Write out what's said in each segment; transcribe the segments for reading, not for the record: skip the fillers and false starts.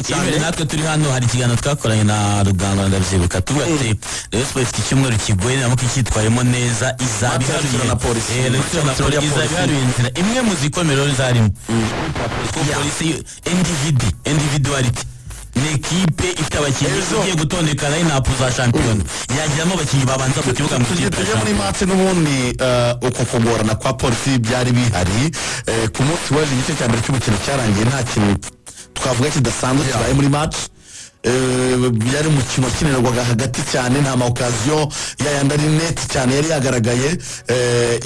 cyane natwe turi hano hari ikiganiro twakoranye na Ruganga ndabyibuka tuvuga ati Rayon Sports iki cyumweru kigoye namo kitwayemo neza izabiharuye na polisi izabiharuye inzira imwe mu zikomero zarimo polisi individuality ni ekipe ifite abakinnyi ugiye gutondeka line-up za champion yagiramo abakinnyi babanza mu kibuga mu kipe tujye muri match n'ubundi uko kugorana kwa polisi byari bihari ku munsi w'ejo igice cya mbere cy'umukino cyarangiye nta kintu twavuga kidasanzwe cyabaye muri match byari umukino wakinirwaga hagati cyane nta ma occasion yayandi ari net cyane yari yagaragaye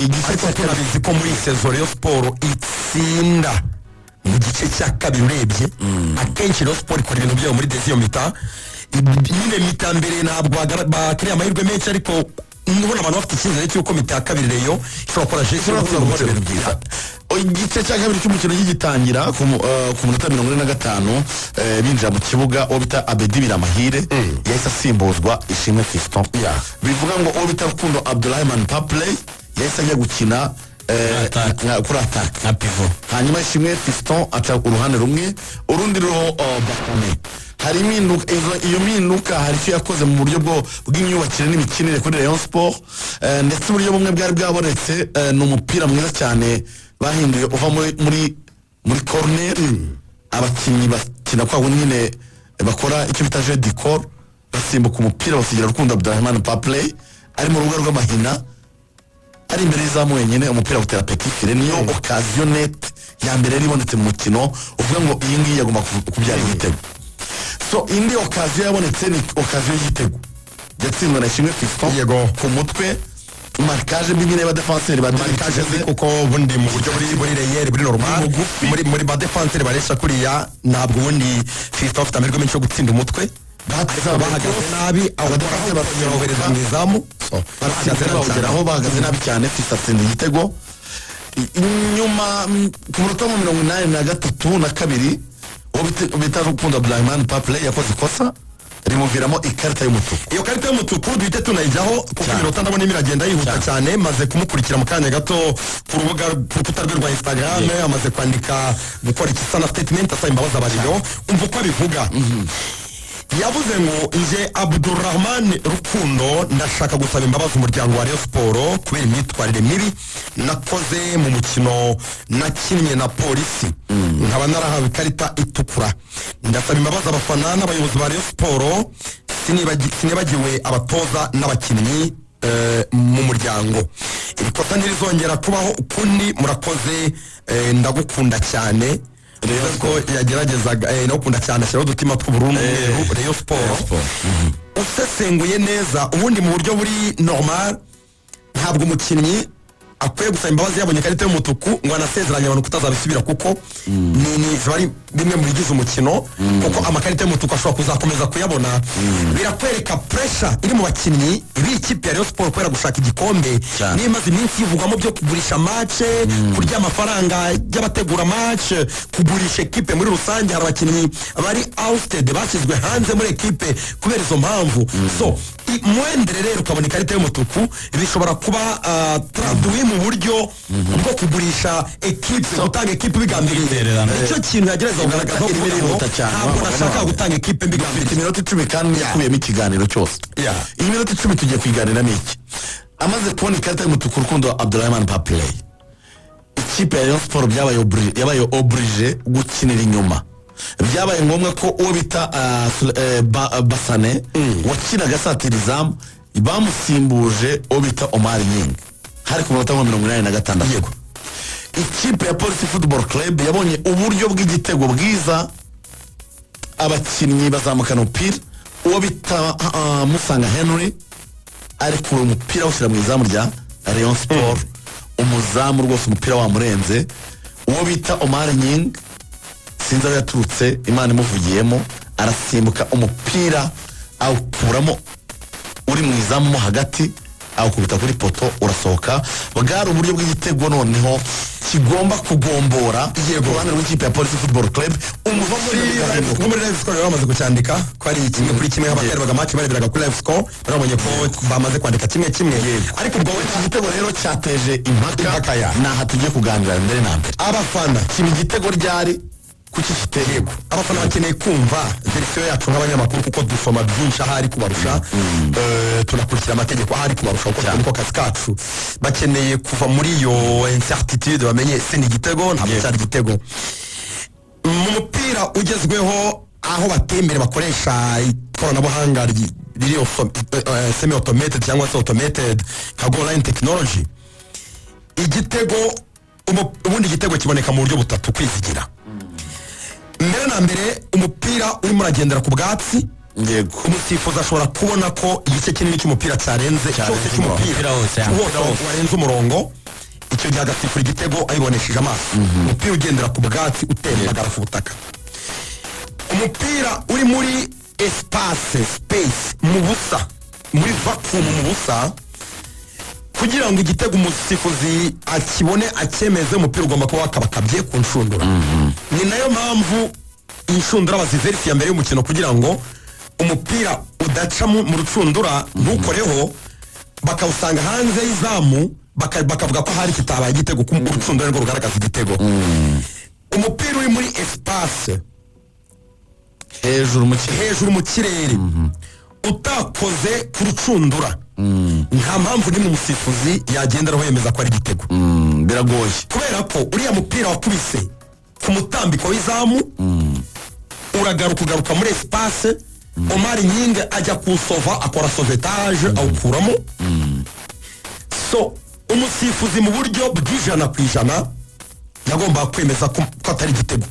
igice cy'akabizi ko muri saison Rayon Sports itsinda mu gice cya kabiri urebye akenshi Rayon Sports ikora ibintu byayo muri deuxième mi-temps nyine mi-temps mbere ntabwo bakiriye amahirwe menshi ariko ndabona abantu bafite icyizere cy'uko mi-temps ya kabiri Rayon ishobora gukora ibintu byiza igice cya kabiri cy'umukino gitangira ku minota 45 binjira mu kibuga uwo bita Abedi Biramahire yahise asimbuzwa Ishimwe Fiston bivuga ngo uwo bita Rukundo Abdulrahman Papley yahise ajya gukina kuri attack nka pivot hanyuma Ishimwe Fiston aca uruhande rumwe urundi ruho Bakame hari iyo minuka hari icyo yakoze mu buryo bw'imyubakire n'imikinire kuri Rayon Sports ndetse uburyo bumwe bwari bwabonetse ni umupira mwiza cyane bahinduye uva muri corner abakinnyi bakina kwa nyine bakora icyo bita jeu de corps basimbuka umupira basigira Rukundo Abdulrahman Papley ari mu rubuga rw'amahina ari imbere y'izamu wenyine umupira utera petit file niyo occasion net ya mbere yari ibonetse mu mukino uvuga ngo iyi ngiyi yagomba kubyara igitego so indi occasion yabonetse ni occasion y'igitego yatsinzwe na Ishimwe Fiston ku mutwe marquage bimwe ba défenseur ba marquage kuko bundi mu buryo buri reyeri buri normal muri ba défenseur baresha kuriya ntabwo bundi Fiston afite amahirwe menshi yo gutsinda umutwe bahagaze nabi abadafite basohohereza mu izamu aho bahagaze nabi cyane Fiston atsinda igitego nyuma ku minota 83 na kabiri uwo bita Rukundo Abdulrahman Papley yakoze ikosa rimuviramo ikarita y'umutuku iyo karita y'umutuku duhite tunayijyaho kuko iminota ndabona imiragenda yihuta cyane maze kumukurikira mu kanya gato ku rukuta rwe rwa Instagram amaze kwandika gukora ikisa na statement asaba imbabazi abariyo umva uko abivuga yavuze ngo nje Abdulrahman Rukundo ndashaka gusaba imbabazi umuryango wa Rayon Sports kubera imyitwarire mibi nakoze mu mukino nakinnye na polisi nkaba narahawe ikarita itukura ndasaba imbabazi abafana n'abayobozi ba Rayon Sports sinibagiwe abatoza n'abakinnyi mu muryango ikosa ntirizongera kubaho ukundi murakoze ndagukunda cyane rero ko yageragezaga no kunda cyane ashyiraho udutima tw'ubururu Rayon Sports usesenguye neza ubundi mu buryo buri normal ntabwo umukinnyi akwiye gusaba imbabazi yabonye ikarita y'umutuku ngo anasezeranye abantu kutazabisubira kuko ni zibari bimwe mu bigize umukino kuko amakarita y'umutuku ashobora kuzakomeza kuyabona birakwereka pressure iri mu bakinnyi b'ikipe ya Rayon Sports kubera gushaka igikombe nimaze iminsi yivugwamo byo kugurisha match kurya amafaranga y'abategura match kugurisha ekipe muri rusange hari abakinnyi bari ousted bashyizwe hanze muri ekipe kubera izo mpamvu so mwendere rero ukabona ikarita y'umutuku bishobora kuba traduit mu buryo bwo kugurisha ekipe gutanga ekipe bigambiriye icyo kintu yagereza kugaragaza ko ntabwo nashaka gutanga ekipe mbigambiriye iminota 10 kandi yakuyemo ikiganiro cyose iyi minota 10 tugiye kwiganira n'iki amaze kubona ikarita y'umutuku Rukundo Abdulrahman Papley ikipe ya Rayon Sports yabaye oblige gukinira inyuma byabaye ngombwa ko uwo bita Basane wakinaga satirizamu bamusimbuje uwo bita Omar Nying hari ku minota 86 yego ikipe ya Police Football Club yabonye uburyo bw'igitego bwiza abakinnyi bazamukana umupira uwo bita Musanga Henry ari ku mupira ushyira mu izamu rya Rayon Sports umuzamu rwose umupira wamurenze uwo bita Omar Nying sinzi aho yaturutse Imana imuvugiyemo arasimbuka umupira awukuramo uri mu izamu mo hagati awukubita kuri poto urasohoka bwari uburyo bw'igitego noneho kigomba kugombora yego ruhande rw'ikipe ya Police Football Club muri live score bamaze kucyandika ko ari kimwe kuri kimwe abaterwaga match bareberaga kuri live score barabonye ko bamaze kwandika kimwe ariko ubwo iki gitego rero cyateje impaka naha tugiye kuganira mbere na mbere abafana kibi gitego ryari kuki kitego abafana bakeneye kumva verisiyo yacu nk'abanyamakuru kuko dusoma byinshi ahari kubarusha tunakurikira amategeko ahari kubarusha kuko niko kazi kacu bakeneye kuva muri iyo incertitude bamenye se ni igitego ntabwo cyari igitego mu mupira ugezweho aho batembere bakoresha ikoranabuhanga riri semi automated cyangwa se automated nka goal line technology igitego ubundi igitego kiboneka mu buryo butatu kwizigira mbere na mbere umupira urimo uragendera ku bwatsi yego umusifuzi ashobora kubona ko igice kinini cy'umupira cyarenze cyose cy'umupira wose warenze umurongo icyo gihe agasifura igitego ayibonesheje amaso umupira ugendera ku bwatsi utembagara ku butaka umupira uri muri espace space mu busa muri vacuum mu busa kugira ngo igitego umusifuzi akibone acyemeze umupira ugomba kuba wakabakabye ku nshundura ni nayo mpamvu inshundura baziverisiya mbere y'umukino kugira ngo umupira udaca mu rucundura ntukoreho bakawusanga hanze y'izamu bakavuga ko hari kitabaye igitego ku rucundura rwo rugaragaza igitego umupira uri muri espace hejuru mu kirere utakoze ku rucundura nta mpamvu nimwe umusifuzi yagenderaho yemeza ko ari igitego biragoye kubera ko uriya mupira wakubise ku mutambiko w'izamu ugaruka muri espace Omar Nyinge ajya kusova akora sauvetage awukuramo so umusifuzi mu buryo bw'100% yagomba kwemeza ko atari igitego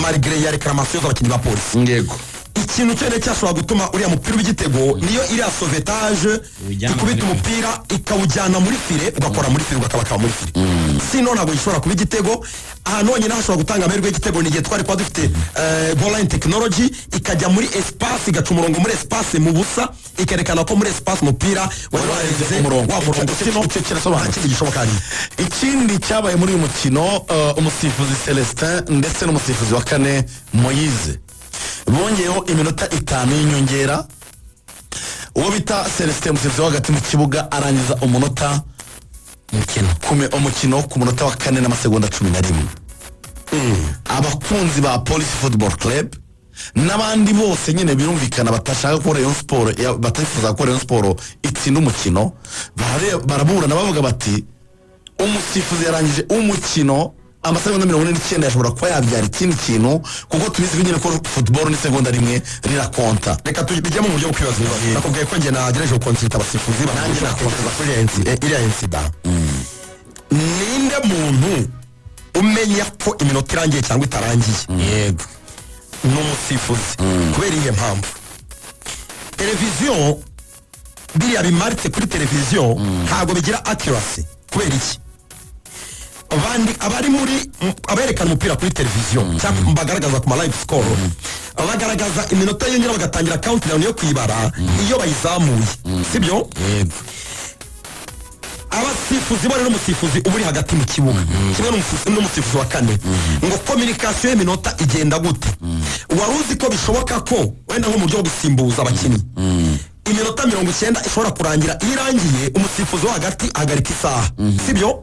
malgré ya reclamation z'abakinnyi ba polisi yego ikintu cyane cyashobora gutuma uriya mupira w'igitego niyo iriya sauvetage ikubita umupira ikawujyana muri file ugakora muri file ugakaba muri file sino ntabwo gishobora kuba igitego ahantu honyine hashobora gutanga amahirwe y'igitego ni igihe twari kuba dufite goal line technology ikajya muri espace igaca umurongo muri espace mu busa ikerekana ko muri espace umupira wari warenze umurongo ikindi gishoboka ikindi cyabaye muri uyu mukino umusifuzi Celestin ndetse n'umusifuzi wa kane Moise bongeyeho iminota 5 y'inyongera uwo bita Celestin umusifuzi wa hagati mu kibuga arangiza umukino ku munota wa 4 n'amasegonda 11 abakunzi ba Police Football Club n'abandi bose nyine birumvikana batashaka ko Rayon Sport batifuza ko Rayon Sport itsinda umukino baraburana bavuga bati umusifuzi yarangije umukino amasegonda 49 yashobora kuba yabyara ikindi kintu kuko tubizi nyine ko football ni segonda rimwe rirakonta reka tujyemo mu buryo bw'ibibazo nakubwiye ko njye nagerageje gukonsulta abasifuzi nanjye nakonsulta kuri iriya incident ninde muntu umenya ko iminota irangiye cyangwa itarangiye yego n'umusifuzi kubera iyi mpamvu televiziyo biriya bimaritse kuri televiziyo ntabwo bigira accuracy kubera iki abari muri aberekana umupira kuri televiziyo cyangwa bagaragaza ku ma live score bagaragaza iminota yongera bagatangira countdown yo kwibara iyo bayizamuye sibyo abasifuzi bari n'umusifuzi uburi hagati mu kibuga kimwe n'umusifuzi wa kane ngo communication y'iminota igenda gute wari uzi ko bishoboka ko wenda nko mu buryo gusimbuza abakinnyi iminota 90 ishobora kurangira irangiye umusifuzi wa hagati ahagarika isaha sibyo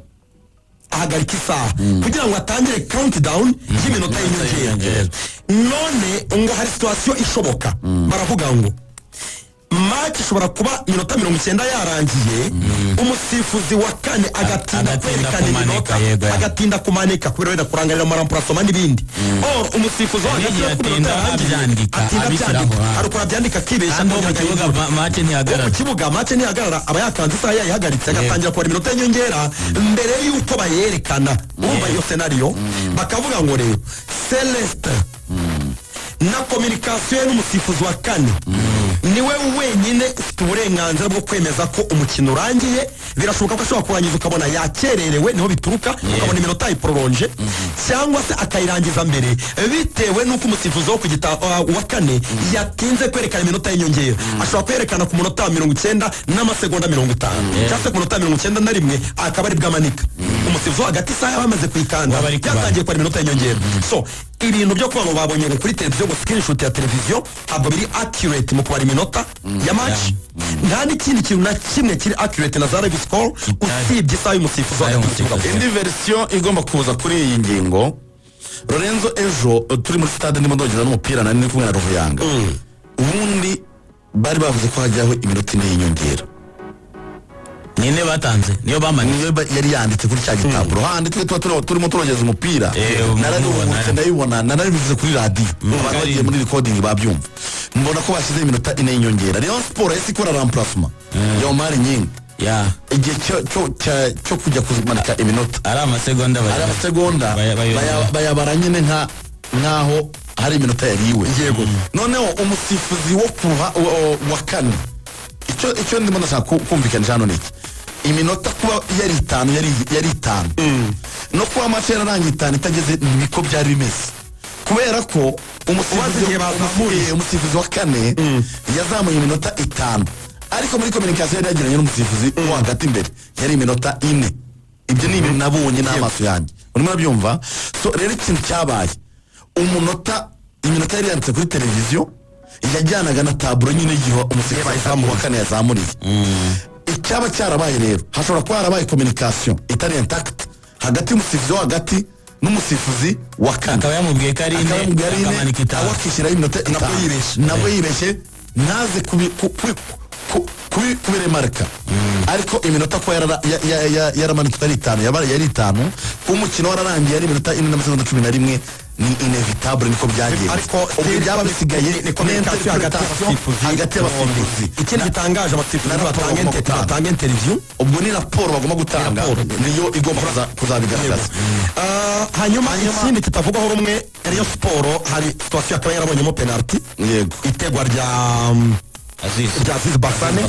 ahagarika isaha kugira ngo atangire countdown y'iminota y'inyongera none ngo hari situation ishoboka baravuga ngo match ishobora kuba minota 90 yarangiye umusifuzi wa kane agatinda kwerekana iminota agatinda kumanika kubera wenda kurangarira mu remplacement n'ibindi or umusifuzi wa ariko byandika kibesha mu kibuga match ntihagarara mu kibuga match ntihagarara aba yakanze isaha yayihagaritse agatangira kubara iminota y'inyongera mbere y'uko bayerekana umva iyo scenario bakavuga ngo rero Celeste na communication n'umusifuzi wa kane niwe wenyine ufite uburenganzira bwo kwemeza ko umukino urangiye birashoboka ko ashobora kurangiza ukabona yakererewe niho bituruka ukabona iminota iprolonge cyangwa se akayirangiza mbere bitewe n'uko umusifuzi wo kugita wa kane yatinze kwerekana iminota y'inyongera ashobora kwerekana ku munota 90 n'amasegonda 50 cyangwa ku munota 91 akaba ari bwamanika umusifuzi wa hagati isaha bamaze kwikanda yatangiye kwa iminota y'inyongera so ibintu byo kuba babonye kuri televiziyo ngo screenshot ya televiziyo ntabwo biri accurate mu kubara iminota ya match nta n'ikindi kintu na kimwe kiri accurate na za live score usibye isaha y'umusifuzi indi version igomba kuza kuri iyi ngingo Lorenzo ejo turi muri stade ndimo ndogeza n'umupira nari kumwe na Ruvuyanga ubundi bari bavuze ko hajyaho iminota ine y'inyongera nine batanze niyo bamaniye yari yanditse kuri cya gitaburo handi turimo turogeza umupira ndabibona narabivuze kuri radio abantu bagiye muri recording babyumva mbona ko bashyize iminota ine y'inyongera Rayon Sport yasi ikora remplacement ya Omar Nyingi igihe cyo kujya kumanika iminota ari amasegonda bayabara nyine nkaho hari iminota yariwe yego noneho umusifuzi wa kane icyo ndimo ndashaka kumvikanisha hano niki iminota kuba yari 5 no kuba match yararangiye 5 itageze niko byari bimeze kubera ko umusifuzi wa kane yazamuye iminota 5 ariko muri communication yari yagiranye n'umusifuzi wo hagati imbere yari iminota 4 ibyo ni ibintu nabonye n'amaso yanjye urimo urabyumva so rero ikintu cyabaye iminota yari yanditse kuri televiziyo yajyanaga na taburo nyine igihe umusifuzi wa kane yazamuriye icyaba cyarabaye rero hashobora kuba harabaye communication itari intact hagati y'umusifuzi wo hagati n'umusifuzi wa kane akaba yamubwiye ko ari ine awakishyiraho iminota nabwo yibeshye naze kubiremarika ariko iminota ko yaramanitse ari 5 yari 5 umukino wararangiye ari iminota 4 n'amasegonda 11 ni inevitable niko byagiye ariko byaba bisigaye ni communication hagati y'abasifuzi ikintu gitangaje abasifuzi batanga interview ubwo ni raporo bagomba gutanga niyo igomba kuzabigaragaza hanyuma ikindi kitavugwaho rumwe Rayon Sport hari situation akaba yarabonyemo penalty yego itegwa rya Aziz Basane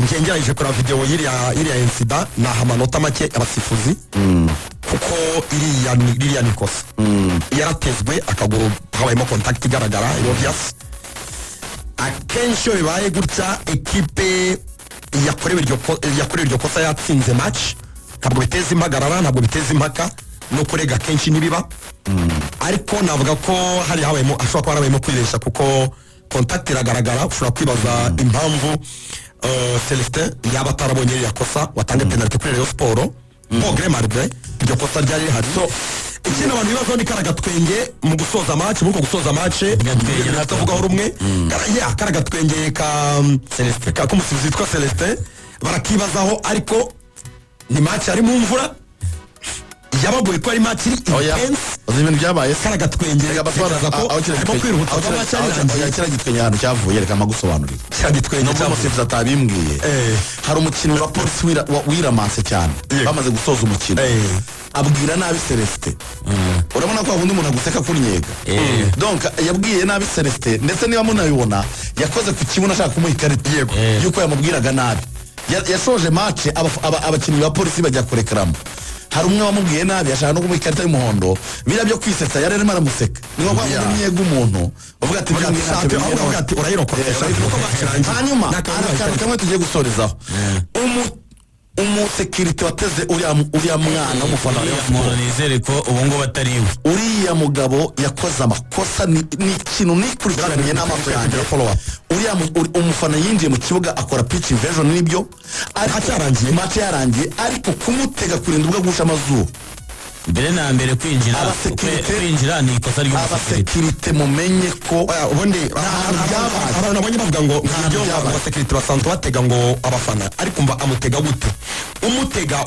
ngengeraje kuri video iriya incident na amanota make abasifuzi kuko iriya nikosa yaratezwe akaguru habayemo contact igaragara obvious akenshi bibaye gutya ekipe yakorewe iryo kosa yatsinze match ntabwo biteza impagarara ntabwo biteza impaka no kurega kenshi nibiba ariko navuga ko ashobora kuba habayemo kwiresha kuko contact iragaragara ushobora kwibaza impamvu Celestin yaba atarabonye iriya kosa watanga penalty kuri Rayon Sport Bogre Marbre iryo kosa ryari rihari so ikindi abantu bibazo ni karagatwenge mu gusoza match batavugaho rumwe karagatwenge ka kumusifuzi witwa Celestin barakibazaho ariko ni match ari mu mvura yabagoye ko ari match iri intense ibintu byabaye karagatwengera basobanuza ko arimo kwiruhutsa kiragitwenye ahantu cyavuye reka magusobanurira kiragitwenye umusifuzi atabimbwiye hari umukinnyi wa polisi wiramanse cyane bamaze gusoza umukino abwira nabi Celestin urabona ko abundi umuntu aguseka kunyega donc yabwiye nabi Celestin ndetse niba munabibona yakoze ku kibuno ashaka kumuha ikarita yuko yamubwiraga nabi yashoje match abakinnyi ba polisi bajya kurekramo hari umwe wamubwiye nabi ashaka no kumuha ikarita y'umuhondo bira byo kwisetsa yari arimo aramuseka niho kwamuyega umuntu uvuga ati urayirokotesha hanyuma akantu kamwe tugiye gusorezaho umusekirite wateze uriya mwana w'umufana umuntu nizere ko ubu ngubu atariwe uriya mugabo yakoze amakosa ni ikintu nikurikiraniye n'amaso yanjye uriya umufana yinjiye mu kibuga akora pitch invasion n'ibyo match yarangiye ariko kumutega kurinda ubwo gusha amazuru mbere na mbere kwinjira ni ikosa ry'abasekirite mumenye ko ubundi abantu nabonye bavuga ngo ibyo abasekirite basanzwe batega ngo abafana ariko mba amutega gute umutega